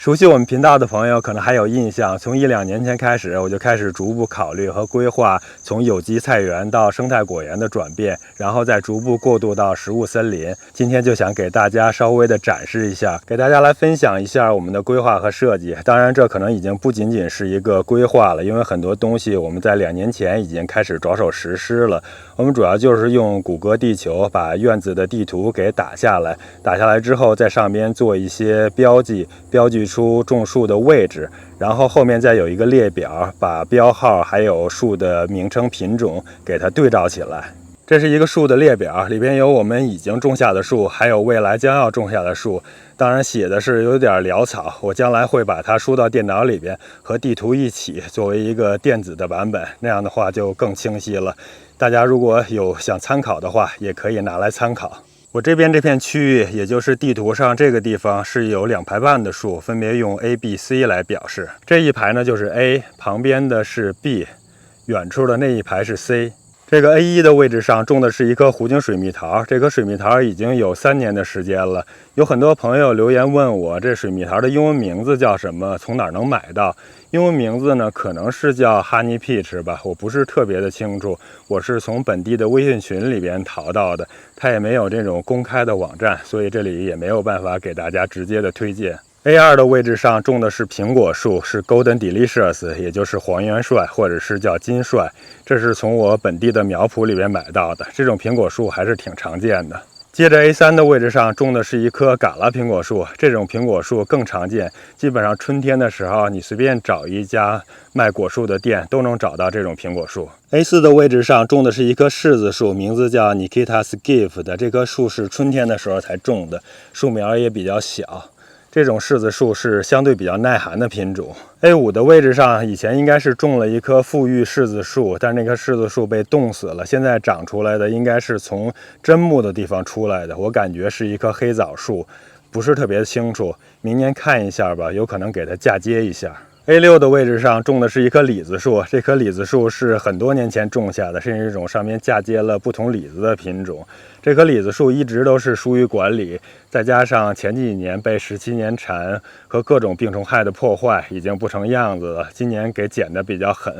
熟悉我们频道的朋友可能还有印象，从1-2年前开始，我就开始逐步考虑和规划从有机菜园到生态果园的转变，然后再逐步过渡到食物森林。今天就想给大家稍微的展示一下，给大家来分享一下我们的规划和设计。当然，这可能已经不仅仅是一个规划了，因为很多东西我们在2年前已经开始着手实施了。我们主要就是用谷歌地球把院子的地图给打下来，打下来之后在上边做一些标记出种树的位置，然后后面再有一个列表，把标号还有树的名称品种给它对照起来。这是一个树的列表，里边有我们已经种下的树，还有未来将要种下的树。当然写的是有点潦草，我将来会把它输到电脑里边，和地图一起作为一个电子的版本，那样的话就更清晰了。大家如果有想参考的话，也可以拿来参考。我这边这片区域，也就是地图上这个地方，是有2排半的树，分别用 A、B、C 来表示。这一排呢就是 A， 旁边的是 B， 远处的那一排是 C。这个 A1 的位置上种的是一棵湖景水蜜桃，这棵水蜜桃已经有3年的时间了。有很多朋友留言问我，这水蜜桃的英文名字叫什么？从哪儿能买到？英文名字呢，可能是叫 Honey Peach 吧，我不是特别的清楚。我是从本地的微信群里边淘到的，它也没有这种公开的网站，所以这里也没有办法给大家直接的推荐。A2 的位置上种的是苹果树，是 Golden Delicious， 也就是黄元帅或者是叫金帅，这是从我本地的苗圃里边买到的。这种苹果树还是挺常见的。接着 A3 的位置上种的是一棵嘎拉苹果树，这种苹果树更常见，基本上春天的时候你随便找一家卖果树的店都能找到这种苹果树。A4 的位置上种的是一棵柿子树，名字叫 Nikita's Gift 的，这棵树是春天的时候才种的，树苗也比较小。这种柿子树是相对比较耐寒的品种。A5 的位置上以前应该是种了一棵富裕柿子树，但那棵柿子树被冻死了，现在长出来的应该是从砧木的地方出来的，我感觉是一棵黑枣树，不是特别清楚，明年看一下吧，有可能给它嫁接一下。A6 的位置上种的是一棵李子树，这棵李子树是很多年前种下的，是一种上面嫁接了不同李子的品种。这棵李子树一直都是疏于管理，再加上前几年被17年蝉和各种病虫害的破坏，已经不成样子了。今年给剪得比较狠，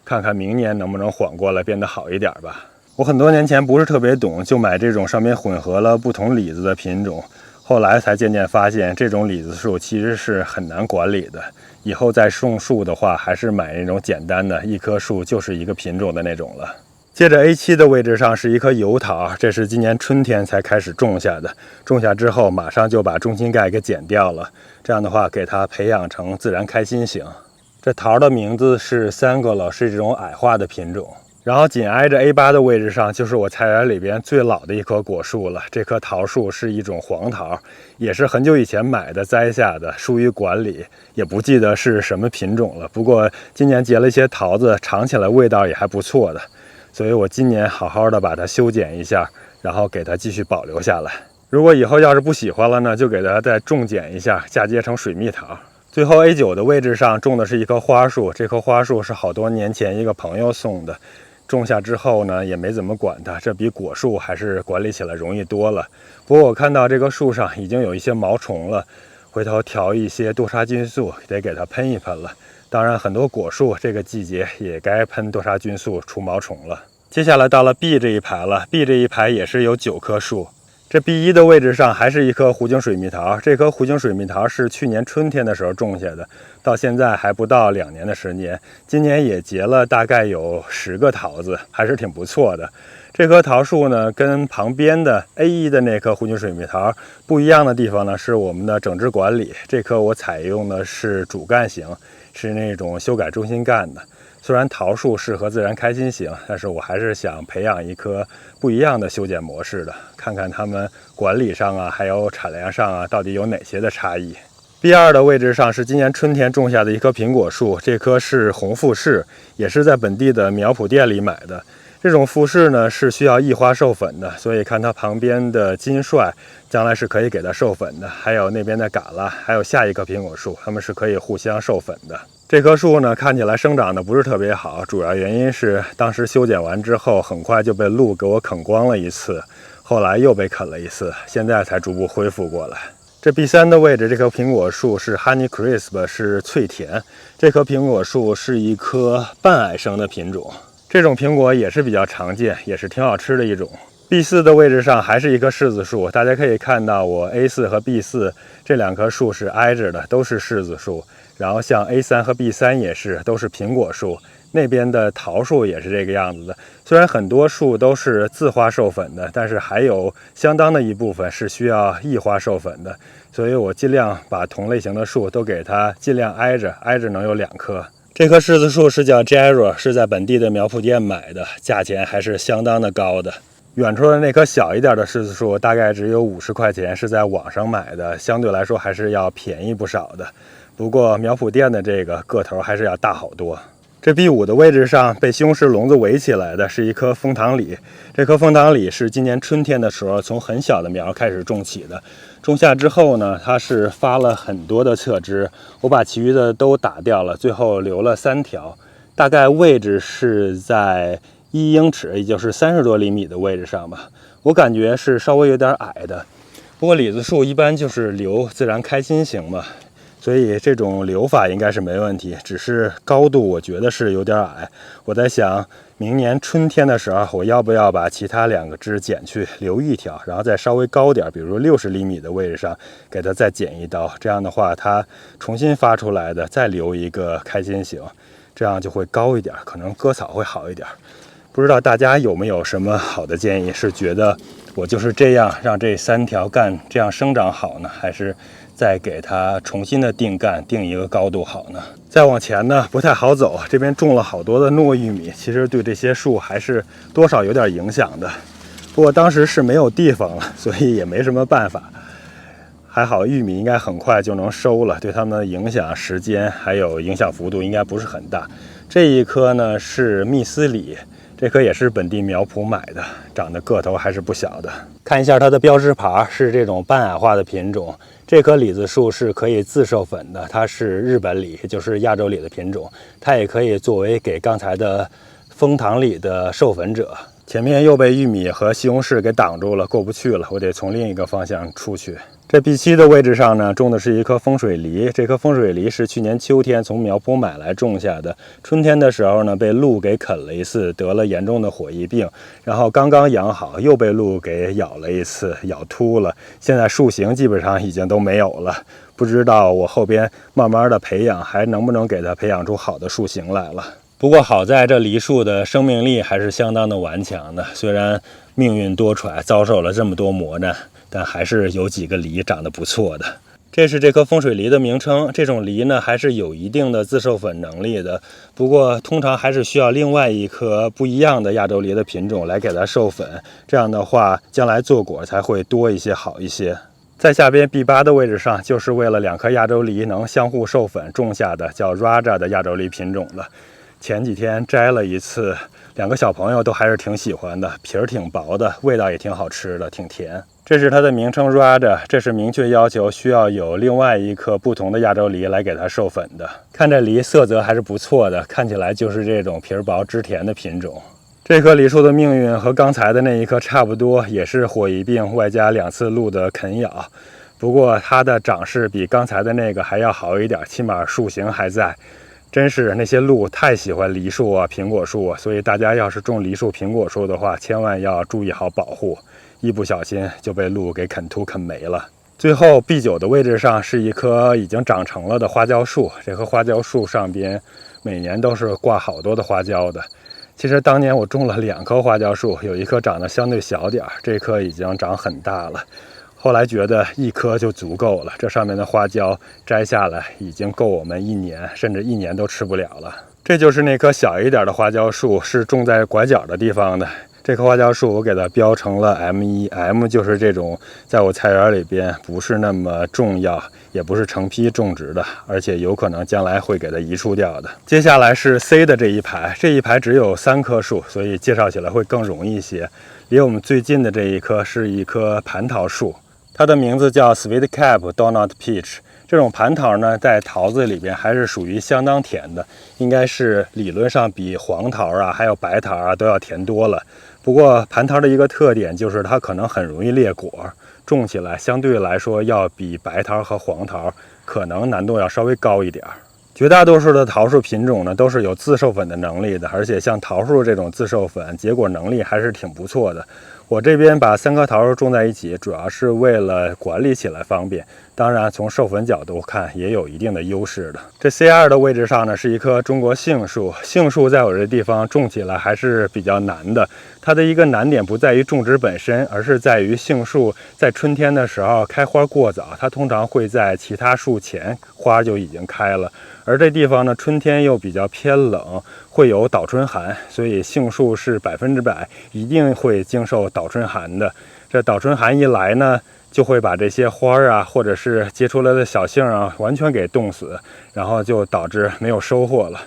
看看明年能不能缓过来变得好一点吧。我很多年前不是特别懂，就买这种上面混合了不同李子的品种，后来才渐渐发现这种李子树其实是很难管理的。以后再种树的话，还是买那种简单的，一棵树就是一个品种的那种了。接着 A7 的位置上是一棵油桃，这是今年春天才开始种下的，种下之后马上就把中心盖给剪掉了，这样的话给它培养成自然开心型。这桃的名字是 Sangolo， 是这种矮化的品种。然后紧挨着 A8 的位置上就是我菜园里边最老的一棵果树了，这棵桃树是一种黄桃，也是很久以前买的栽下的，疏于管理，也不记得是什么品种了。不过今年结了一些桃子，尝起来味道也还不错的，所以我今年好好的把它修剪一下，然后给它继续保留下来。如果以后要是不喜欢了呢，就给它再种剪一下，嫁接成水蜜桃。最后 A9 的位置上种的是一棵花树，这棵花树是好多年前一个朋友送的，种下之后呢，也没怎么管它，这比果树还是管理起来容易多了。不过我看到这个树上已经有一些毛虫了，回头调一些多杀菌素，得给它喷一喷了。当然，很多果树这个季节也该喷多杀菌素除毛虫了。接下来到了 B 这一排了 ，B 这一排也是有9棵树。这 B1 的位置上还是一棵湖景水蜜桃，这棵湖景水蜜桃是去年春天的时候种下的，到现在还不到2年的时间，今年也结了大概有10个桃子，还是挺不错的。这棵桃树呢，跟旁边的 A1 的那棵湖景水蜜桃不一样的地方呢，是我们的整枝管理。这棵我采用的是主干型，是那种修改中心干的。虽然桃树适合自然开心型，但是我还是想培养一棵不一样的修剪模式的，看看它们管理上啊，还有产量上啊，到底有哪些的差异。B2 的位置上是今年春天种下的一棵苹果树，这棵是红富士，也是在本地的苗圃店里买的。这种富士呢是需要异花授粉的，所以看它旁边的金帅将来是可以给它授粉的，还有那边的嘎拉，还有下一棵苹果树，它们是可以互相授粉的。这棵树呢看起来生长的不是特别好，主要原因是当时修剪完之后很快就被鹿给我啃光了一次，后来又被啃了一次，现在才逐步恢复过来。这 B3 的位置，这棵苹果树是 Honey Crisp， 是脆甜。这棵苹果树是一棵半矮生的品种，这种苹果也是比较常见，也是挺好吃的一种。B4 的位置上还是一棵柿子树，大家可以看到我 A4 和 B4 这两棵树是挨着的，都是柿子树。然后像 A3 和 B3 也是，都是苹果树。那边的桃树也是这个样子的，虽然很多树都是自花授粉的，但是还有相当的一部分是需要异花授粉的，所以我尽量把同类型的树都给它尽量挨着能有2棵。这棵柿子树是叫 Jero， 是在本地的苗圃店买的，价钱还是相当的高的。远处的那棵小一点的柿子树大概只有50块钱，是在网上买的，相对来说还是要便宜不少的。不过苗圃店的这个个头还是要大好多。这 B5 的位置上被西红柿笼子围起来的是一棵枫糖李，这棵枫糖李是今年春天的时候从很小的苗开始种起的，种下之后呢，它是发了很多的侧枝，我把其余的都打掉了，最后留了3条，大概位置是在1英尺，也就是30多厘米的位置上吧，我感觉是稍微有点矮的。不过李子树一般就是留自然开心型嘛，所以这种留法应该是没问题，只是高度我觉得是有点矮。我在想明年春天的时候，我要不要把其他2个枝剪去留1条，然后再稍微高点，比如60厘米的位置上给它再剪1刀，这样的话它重新发出来的再留一个开心型，这样就会高一点，可能割草会好一点。不知道大家有没有什么好的建议，是觉得我就是这样让这3条干这样生长好呢，还是再给它重新的定干，定一个高度好呢？再往前呢不太好走，这边种了好多的糯玉米，其实对这些树还是多少有点影响的。不过当时是没有地方了，所以也没什么办法。还好玉米应该很快就能收了，对它们的影响时间还有影响幅度应该不是很大。这一棵呢是密斯里，这棵也是本地苗圃买的，长得个头还是不小的。看一下它的标识牌，是这种半矮化的品种。这棵李子树是可以自授粉的，它是日本李，也就是亚洲李的品种，它也可以作为给刚才的枫糖李的授粉者。前面又被玉米和西红柿给挡住了，过不去了，我得从另一个方向出去。这 B7 的位置上呢，种的是一棵风水梨。这棵风水梨是去年秋天从苗圃买来种下的，春天的时候呢，被鹿给啃了一次，得了严重的火疫病，然后刚刚养好，又被鹿给咬了一次，咬秃了。现在树形基本上已经都没有了，不知道我后边慢慢的培养，还能不能给它培养出好的树形来了。不过好在这梨树的生命力还是相当的顽强的，虽然命运多舛，遭受了这么多磨难，但还是有几个梨长得不错的。这是这棵风水梨的名称，这种梨呢还是有一定的自授粉能力的，不过通常还是需要另外一棵不一样的亚洲梨的品种来给它授粉，这样的话将来做果才会多一些好一些。在下边 B8 的位置上，就是为了2棵亚洲梨能相互授粉种下的，叫 Raja 的亚洲梨品种的。前几天摘了一次，2个小朋友都还是挺喜欢的，皮儿挺薄的，味道也挺好吃的，挺甜。这是它的名称 Raja， 这是明确要求需要有另外一棵不同的亚洲梨来给它授粉的。看这梨色泽还是不错的，看起来就是这种皮儿薄汁甜的品种。这棵梨树的命运和刚才的那一棵差不多，也是火疫病外加2次鹿的啃咬，不过它的长势比刚才的那个还要好一点，起码树形还在。真是那些鹿太喜欢梨树啊、苹果树啊，所以大家要是种梨树、苹果树的话，千万要注意好保护，一不小心就被鹿给啃秃啃没了。最后 B9 的位置上是一棵已经长成了的花椒树，这棵花椒树上边每年都是挂好多的花椒的。其实当年我种了2棵花椒树，有一棵长得相对小点，这棵已经长很大了。后来觉得1棵就足够了，这上面的花椒摘下来已经够我们1年，甚至1年都吃不了了。这就是那棵小一点的花椒树，是种在拐角的地方的。这棵花椒树我给它标成了 M1，M 就是这种在我菜园里边不是那么重要，也不是成批种植的，而且有可能将来会给它移除掉的。接下来是 C 的这一排，这一排只有3棵树，所以介绍起来会更容易一些。离我们最近的这一棵是一棵蟠桃树，它的名字叫 Sweet Cap Donut Peach。这种蟠桃呢，在桃子里边还是属于相当甜的，应该是理论上比黄桃啊，还有白桃啊都要甜多了。不过蟠桃的一个特点就是它可能很容易裂果，种起来相对来说要比白桃和黄桃可能难度要稍微高一点。绝大多数的桃树品种呢都是有自授粉的能力的，而且像桃树这种自授粉结果能力还是挺不错的。我这边把3棵桃树种在一起，主要是为了管理起来方便，当然从授粉角度看也有一定的优势的。这 C2 的位置上呢是一棵中国杏树，杏树在我这地方种起来还是比较难的。它的一个难点不在于种植本身，而是在于杏树在春天的时候开花过早，它通常会在其他树前花就已经开了。而这地方呢，春天又比较偏冷，会有倒春寒，所以杏树是100%一定会经受倒春寒的。这倒春寒一来呢，就会把这些花啊，或者是结出来的小杏啊，完全给冻死，然后就导致没有收获了。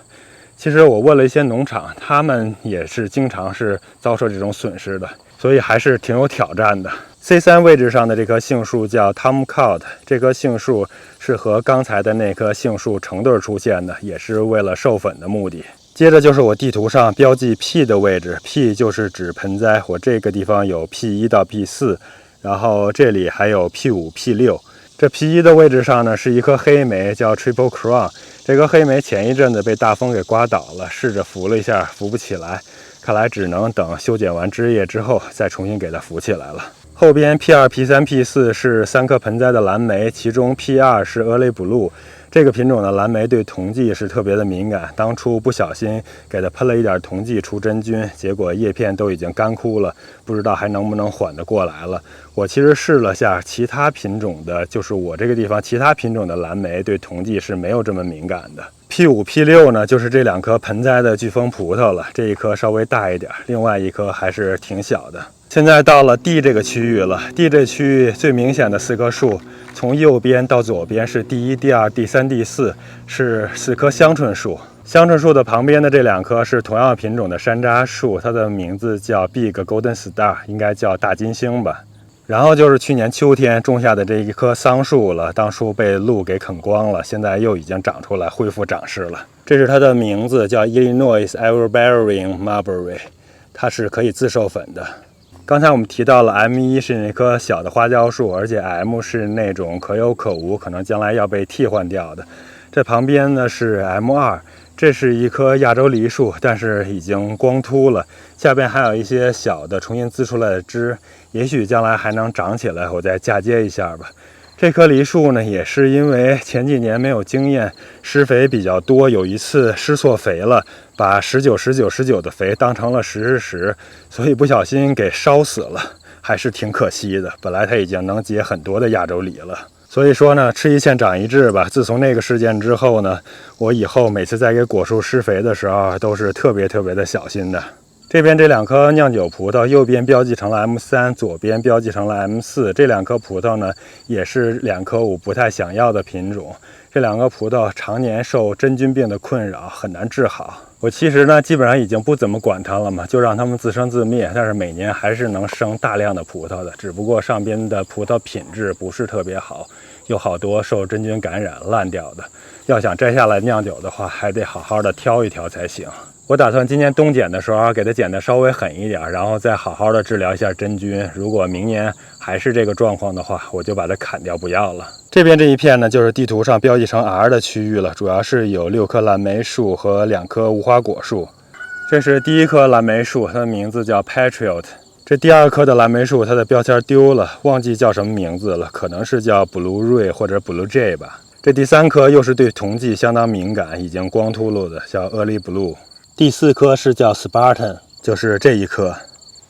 其实我问了一些农场，他们也是经常是遭受这种损失的，所以还是挺有挑战的。C3 位置上的这棵杏树叫 Tom Cod， 这棵杏树是和刚才的那棵杏树成对出现的，也是为了授粉的目的。接着就是我地图上标记 P 的位置， P 就是指盆栽，我这个地方有 P1 到 P4， 然后这里还有 P5、P6。这 P1 的位置上呢是一棵黑莓叫 Triple Crown， 这棵黑莓前一阵子被大风给刮倒了，试着扶了一下，扶不起来，看来只能等修剪完枝叶之后再重新给它扶起来了。后边 P2、P3、P4 是3棵盆栽的蓝莓，其中 P2 是 Early Blue。这个品种的蓝莓对酮剂是特别的敏感，当初不小心给它喷了一点酮剂除真菌，结果叶片都已经干枯了，不知道还能不能缓得过来了。我其实试了下其他品种的，就是我这个地方其他品种的蓝莓对酮剂是没有这么敏感的。P5、P6 呢，就是这2棵盆栽的飓风葡萄了，这一棵稍微大一点，另外一棵还是挺小的。现在到了 D 这个区域了， D 这区域最明显的4棵树，从右边到左边是第1、第2、第3、第4，是4棵香椿树。香椿树的旁边的这2棵是同样品种的山楂树，它的名字叫 Big Golden Star， 应该叫大金星吧。然后就是去年秋天种下的这一棵桑树了，当初被鹿给啃光了，现在又已经长出来，恢复长势了。这是它的名字，叫 Illinois Everbearing Mulberry， 它是可以自授粉的。刚才我们提到了 M1 是那棵小的花椒树，而且 M 是那种可有可无，可能将来要被替换掉的。这旁边呢是 M2， 这是一棵亚洲梨树，但是已经光秃了，下边还有一些小的重新滋出来的枝，也许将来还能长起来，我再嫁接一下吧。这棵梨树呢，也是因为前几年没有经验，施肥比较多，有一次施错肥了，把19、19、19的肥当成了10、10，所以不小心给烧死了，还是挺可惜的。本来它已经能结很多的亚洲梨了。所以说呢，吃一堑长一智吧。自从那个事件之后呢，我以后每次在给果树施肥的时候，都是特别的小心的。这边这2颗酿酒葡萄，右边标记成了 M3， 左边标记成了 M4。这2颗葡萄呢，也是2颗我不太想要的品种。这2个葡萄常年受真菌病的困扰，很难治好。我其实呢，基本上已经不怎么管它了嘛，就让它们自生自灭。但是每年还是能生大量的葡萄的，只不过上边的葡萄品质不是特别好，有好多受真菌感染烂掉的。要想摘下来酿酒的话，还得好好的挑一挑才行。我打算今年冬剪的时候给它剪得稍微狠一点，然后再好好的治疗一下真菌。如果明年还是这个状况的话，我就把它砍掉不要了。这边这一片呢，就是地图上标记成 R 的区域了，主要是有6棵蓝莓树和2棵无花果树。这是第1棵蓝莓树，它的名字叫 Patriot。这第2棵的蓝莓树，它的标签丢了，忘记叫什么名字了，可能是叫 Blue Ray 或者 Blue Jay 吧。这第3棵又是对酮剂相当敏感，已经光秃噜的，叫 Early Blue。第4棵是叫 Spartan， 就是这一棵。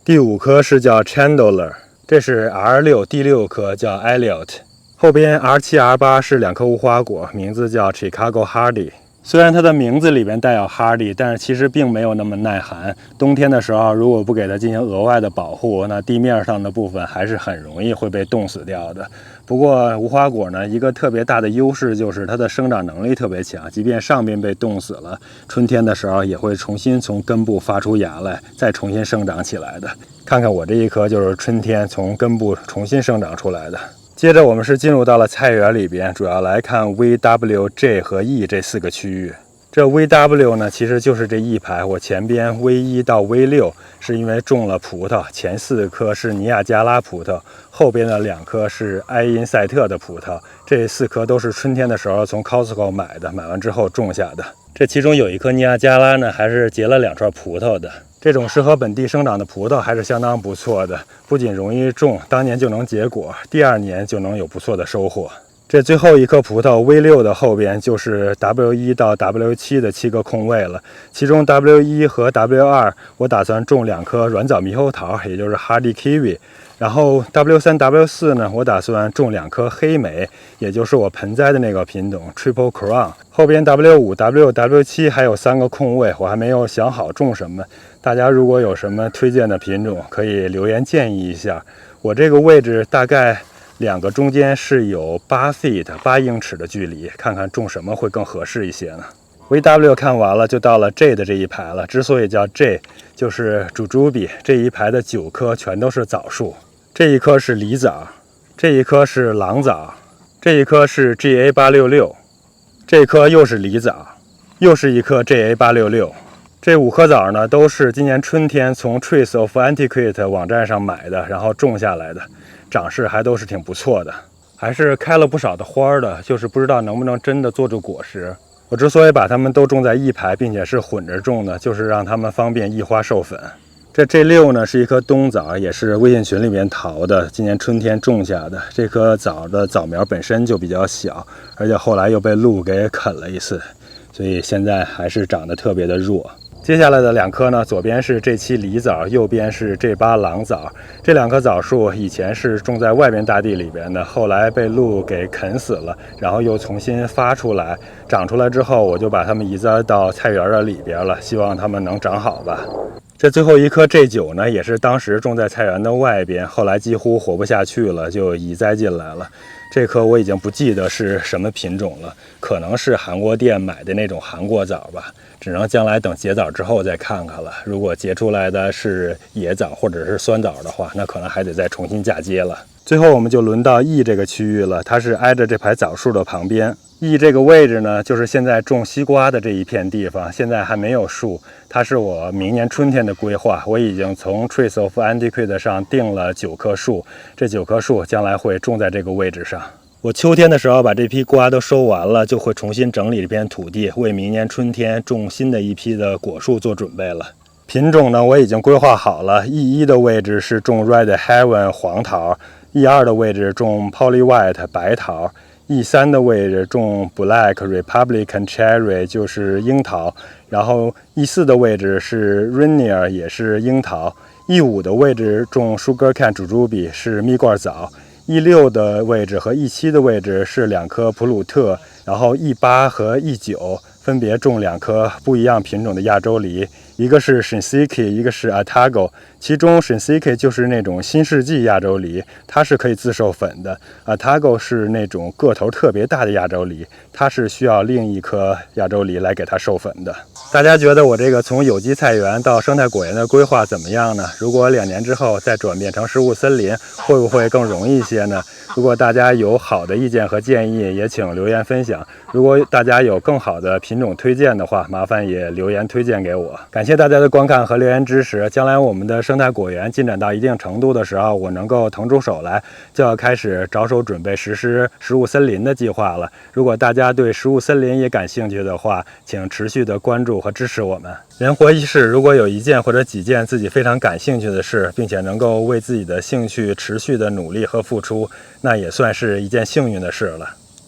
第5棵是叫 Chandler， 这是 R6， 第6棵叫 Elliot。后边 R7、R8 是2棵无花果，名字叫 Chicago Hardy。虽然它的名字里边带有 Hardy， 但是其实并没有那么耐寒。冬天的时候，如果不给它进行额外的保护，那地面上的部分还是很容易会被冻死掉的。不过无花果呢，一个特别大的优势就是它的生长能力特别强，即便上边被冻死了，春天的时候也会重新从根部发出芽来，再重新生长起来的。看看我这一棵就是春天从根部重新生长出来的。接着我们是进入到了菜园里边，主要来看 V、W、J 和 E 这4个区域。这 VW 呢，其实就是这一排，我前边 V1 到 V6是因为种了葡萄，前4颗是尼亚加拉葡萄，后边的2颗是埃因塞特的葡萄。这4颗都是春天的时候从 Costco 买的，买完之后种下的。这其中有一颗尼亚加拉呢，还是结了2串葡萄的。这种适合本地生长的葡萄还是相当不错的，不仅容易种，当年就能结果，第2年就能有不错的收获。这最后一颗葡萄 V6 的后边就是 W1 到 W7 的7个空位了，其中 W1 和 W2 我打算种2颗软枣猕猴桃，也就是 Hardy Kiwi。然后 W3、W4 呢，我打算种2颗黑莓，也就是我盆栽的那个品种 Triple Crown。后边 W5、W6、W7 还有3个空位，我还没有想好种什么。大家如果有什么推荐的品种，可以留言建议一下。我这个位置大概2个中间是有8 feet 8英尺的距离，看看种什么会更合适一些呢。VW 看完了，就到了 J 的这一排了。之所以叫 J， 就是主珠比这一排的9棵全都是枣树。这一棵是梨枣，这一棵是狼枣，这一棵是 GA866， 这棵又是梨枣，又是一棵 GA866。这5棵枣呢，都是今年春天从 Trees of Antiquity 网站上买的，然后种下来的，长势还都是挺不错的，还是开了不少的花的，就是不知道能不能真的做出果实。我之所以把它们都种在一排，并且是混着种呢，就是让它们方便异花授粉。这 G6 呢是一颗冬枣，也是微信群里面淘的，今年春天种下的。这颗枣的枣苗本身就比较小，而且后来又被鹿给啃了一次，所以现在还是长得特别的弱。接下来的2棵呢，左边是G7梨枣，右边是G8狼枣。这2棵枣树以前是种在外边大地里边的，后来被鹿给啃死了，然后又重新发出来，长出来之后，我就把它们移栽到菜园的里边了，希望它们能长好吧。这最后一颗 G9 呢，也是当时种在菜园的外边，后来几乎活不下去了，就移栽进来了。这颗我已经不记得是什么品种了，可能是韩国店买的那种韩国枣吧，只能将来等结枣之后再看看了。如果结出来的是野枣或者是酸枣的话，那可能还得再重新嫁接了。最后我们就轮到 E 这个区域了，它是挨着这排枣树的旁边。E 这个位置呢，就是现在种西瓜的这一片地方，现在还没有树，它是我明年春天的规划。我已经从 Trees of Antiquity 上订了9棵树，这9棵树将来会种在这个位置上。我秋天的时候把这批瓜都收完了，就会重新整理这片土地，为明年春天种新的一批的果树做准备了。品种呢，我已经规划好了。E1 的位置是种 Red Heaven 黄桃， E2 的位置种 Polly White 白桃， E3 的位置种 Black Republican Cherry 就是樱桃，然后 E4 的位置是 Rainier 也是樱桃， E5 的位置种 Sugar Cane 主珠比是蜜罐枣， E6 的位置和 E7 的位置是2颗普鲁特，然后 E8 和 E9 分别种2颗不一样品种的亚洲梨，一个是 Shinseki， 一个是 Atago。 其中 Shinseki 就是那种新世纪亚洲梨，它是可以自授粉的。Atago 是那种个头特别大的亚洲梨，它是需要另一颗亚洲梨来给它授粉的。大家觉得我这个从有机菜园到生态果园的规划怎么样呢？如果2年之后再转变成食物森林，会不会更容易一些呢？如果大家有好的意见和建议，也请留言分享。如果大家有更好的品种推荐的话，麻烦也留言推荐给我。感谢大家的观看和留言支持。将来我们的生态果园进展到一定程度的时候，我能够腾出手来，就要开始着手准备实施食物森林的计划了。如果大家对食物森林也感兴趣的话，请持续的关注和支持我们。人活一世，如果有一件或者几件自己非常感兴趣的事，并且能够为自己的兴趣持续的努力和付出，那也算是一件幸运的事了。